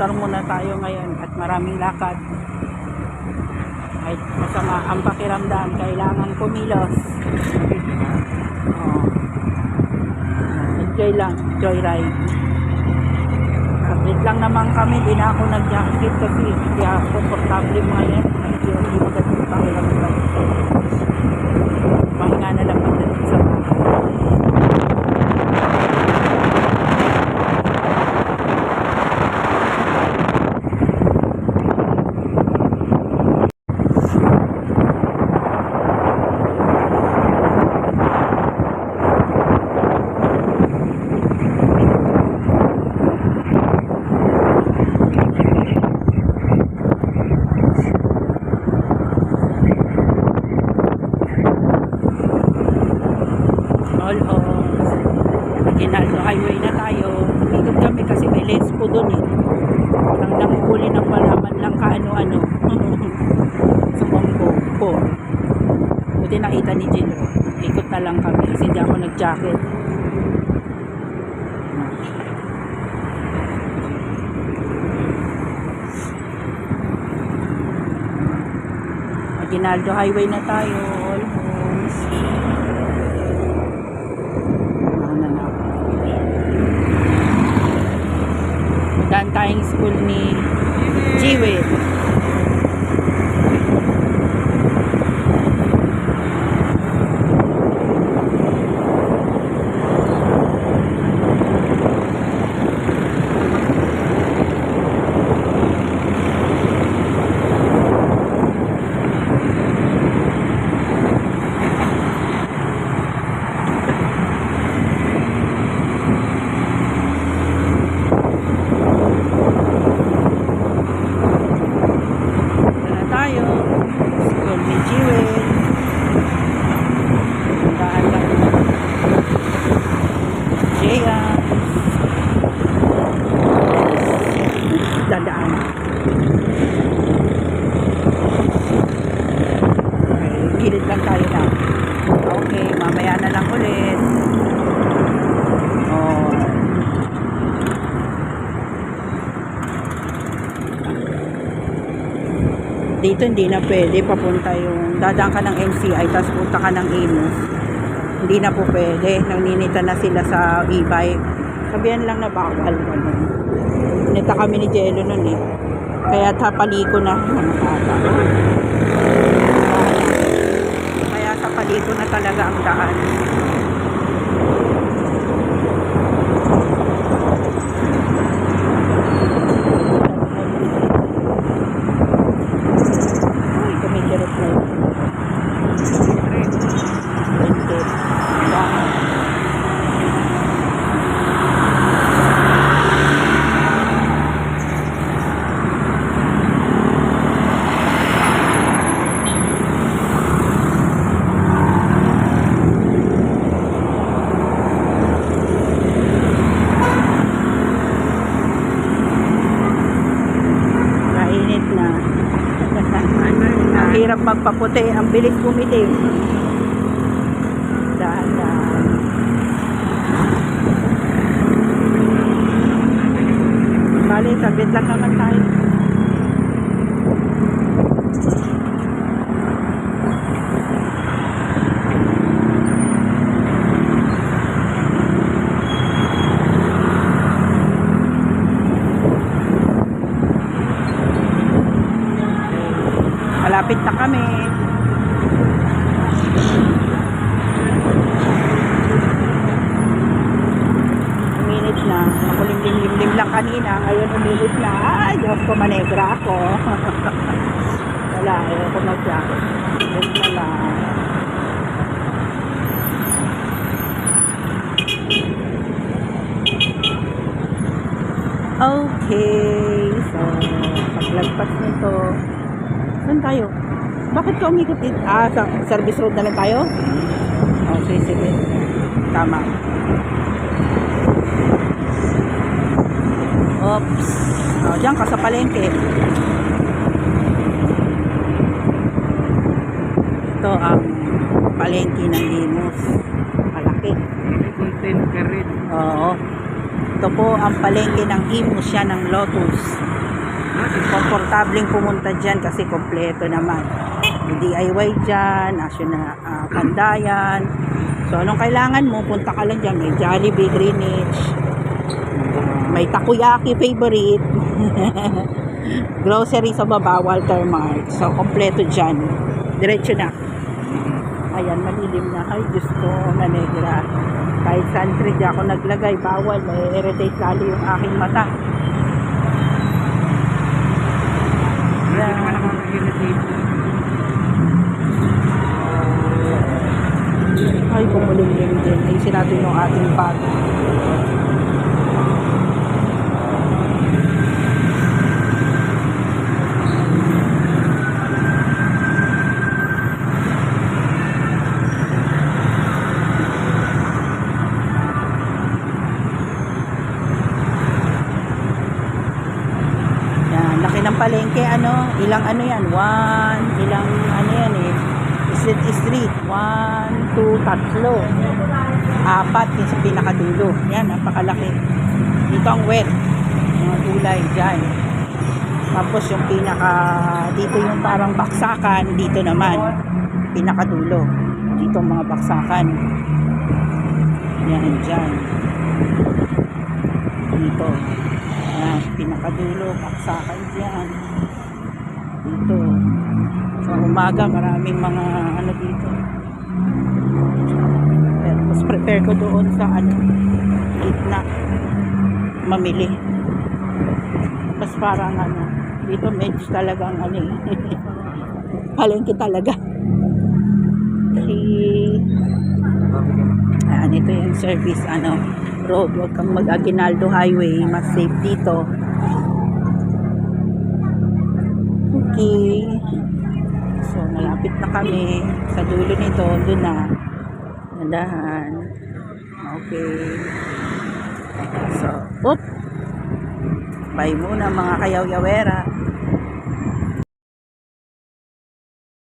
motor muna tayo ngayon at maraming lakad. Ay masama ang pakiramdam, kailangan kumilos. Enjoy lang, joyride. Update lang naman kami, di na ako nag-jacket kasi hindi ako komportable ngayon. Hindi magandang pakiramdam. Pahinga na lang pagdating sa bahay. Ginaldo highway na tayo. Umikot kami kasi may lens po doon eh. Ang nanguhuli ng malaman lang kaano-ano. Sumambo po. Buti nakita ni Jin. Ikot na lang kami kasi hindi ako nag-jacket. Ginaldo highway na tayo. Almost. Daan tayong school ni Jiwe. Dadaan. Okay, gilid lang tayo na. Okay, mamaya na lang ulit. Oh. Dito hindi na pwede papunta yung dadaan ka ng MCI tapos punta ka ng Imus. Hindi na po pwede. Nanginita na sila sa e-bike. Sabihan lang na bawal. Nita kami ni Jello nun eh. Kaya paliko na. Kaya sa paliko na talaga ang daan. Uy, kumikirot na yun. Hirap magpaputi, ang bilis bumili. Dahan-dahan. Bali, sabit lang naman tayo. Malapit na kami. Uminit na. Makulimlim-limlim lang kanina. Ngayon uminit na. Ay, Diyos ko, manegra ako. Wala, ayaw ko mag-jacket. Diyos na lang. Okay. So, paglagpas nito. Saan tayo? Bakit ka umikot dito? Sa service road na lang tayo? Okay, sige. Tama. Oops. Diyan ka sa palengke. Ito ang palengke ng Imus. Malaki. Content ka rin. Oo. Ito po ang palengke ng Imus, siya ng Lotus. Komportableng pumunta dyan kasi kompleto naman. May DIY dyan, national Pandayan. So anong kailangan mo, punta ka lang dyan. May Jollibee, Greenwich, may takoyaki favorite. Grocery sa baba, Walter Mart. So kompleto dyan. Diretso na. Ayan, malilim na. Ay, Diyos ko, nanegra. Kahit sunscreen di ako naglagay, bawal. May irritate lalo yung aking mata. Ayan. Ay, kumulimlim din. Ayusin natin yung ating bag. Ng palengke, ilang yan, ilang yan street, 1, 2, 3, 4 yung sa pinakadulo, yan, napakalaki. Dito ang wet, mga gulay dyan. Tapos yung dito yung parang baksakan, dito naman pinakadulo, dito ang mga baksakan, yan, dyan, dito. Ayan, pinakadulo, baksakan dyan. Dito. Sa umaga, maraming mga dito. Tapos prepare ko doon sa gitna. Mamili. Tapos parang dito medyo talagang palengke talaga. Ayan, ito yung service, road, huwag kang mag-Aguinaldo Highway, mas safe dito. Okay, so malapit na kami sa dulo nito, doon na nandahan. Okay, so bye muna mga kayaw-yawera.